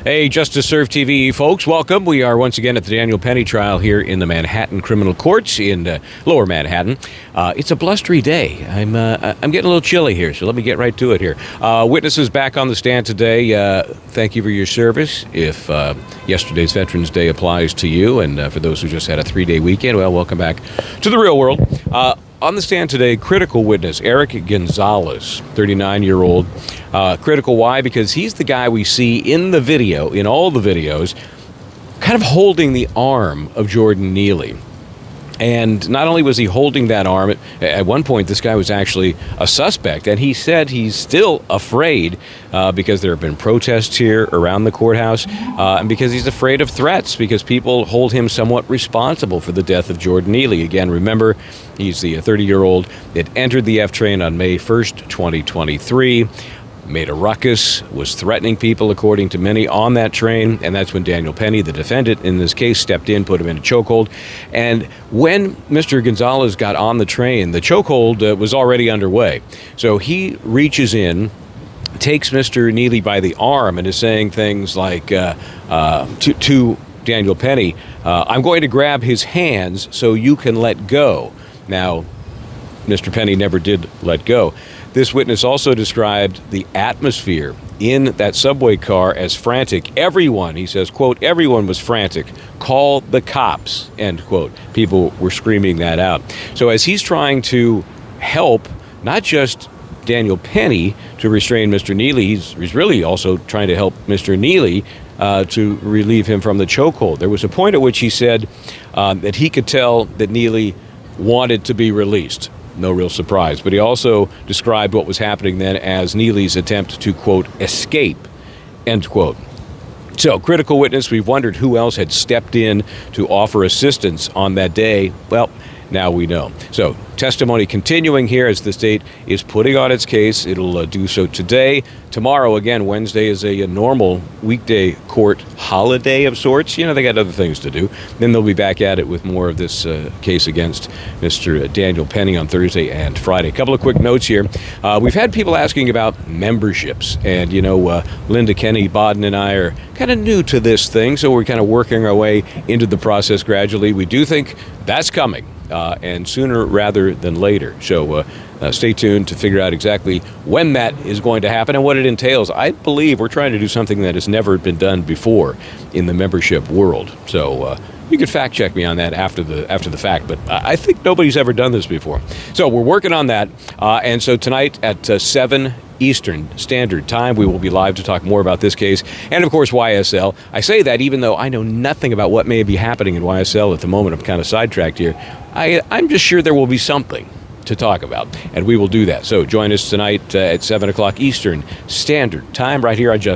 Hey, Justice Serve TV folks, welcome. We are once again at the Daniel Penny trial here in the Manhattan Criminal Courts in Lower Manhattan. It's a blustery day. I'm getting a little chilly here, so let me get right to it here. Witnesses back on the stand today. Thank you for your service. If yesterday's Veterans Day applies to you, and for those who just had a 3-day weekend, well, welcome back to the real world. On the stand today, critical witness Eric Gonzalez, 39-year-old. Critical, why? Because he's the guy we see in the video, in all the videos, kind of holding the arm of Jordan Neely. And not only was he holding that arm, at one point this guy was actually a suspect, and he said he's still afraid because there have been protests here around the courthouse, and because he's afraid of threats, because people hold him somewhat responsible for the death of Jordan Neely. Again, remember, he's the 30-year-old that entered the F train on May 1st, 2023. Made a ruckus, was threatening people, according to many, on that train, and that's when Daniel Penny, the defendant in this case, stepped in, put him in a chokehold. And when Mr. Gonzalez got on the train, the chokehold was already underway. So he reaches in, takes Mr. Neely by the arm, and is saying things like to Daniel Penny, I'm going to grab his hands so you can let go. Now, Mr. Penny never did let go. This witness also described the atmosphere in that subway car as frantic. Everyone, he says, quote, everyone was frantic. Call the cops, end quote. People were screaming that out. So as he's trying to help, not just Daniel Penny to restrain Mr. Neely, he's really also trying to help Mr. Neely to relieve him from the chokehold. There was a point at which he said that he could tell that Neely wanted to be released. No real surprise. But he also described what was happening then as Neely's attempt to, quote, escape, end quote. So, critical witness, we've wondered who else had stepped in to offer assistance on that day. Well, now we know. So, testimony continuing here as the state is putting on its case. It'll do so today. Tomorrow, again, Wednesday is a normal weekday court holiday of sorts. You know, they got other things to do. Then they'll be back at it with more of this case against Mr. Daniel Penny on Thursday and Friday. A couple of quick notes here. We've had people asking about memberships. And, you know, Linda Kenny Bodden and I are kind of new to this thing, so we're kind of working our way into the process gradually. We do think that's coming. And sooner rather than later. So stay tuned to figure out exactly when that is going to happen and what it entails. I believe we're trying to do something that has never been done before in the membership world. So you could fact check me on that after the fact, but I think nobody's ever done this before. So we're working on that. And so tonight at 7 Eastern Standard Time, we will be live to talk more about this case and, of course, YSL. I say that even though I know nothing about what may be happening in YSL at the moment. I'm kind of sidetracked here. I'm just sure there will be something to talk about, and we will do that. So join us tonight at 7 o'clock Eastern Standard Time right here on Just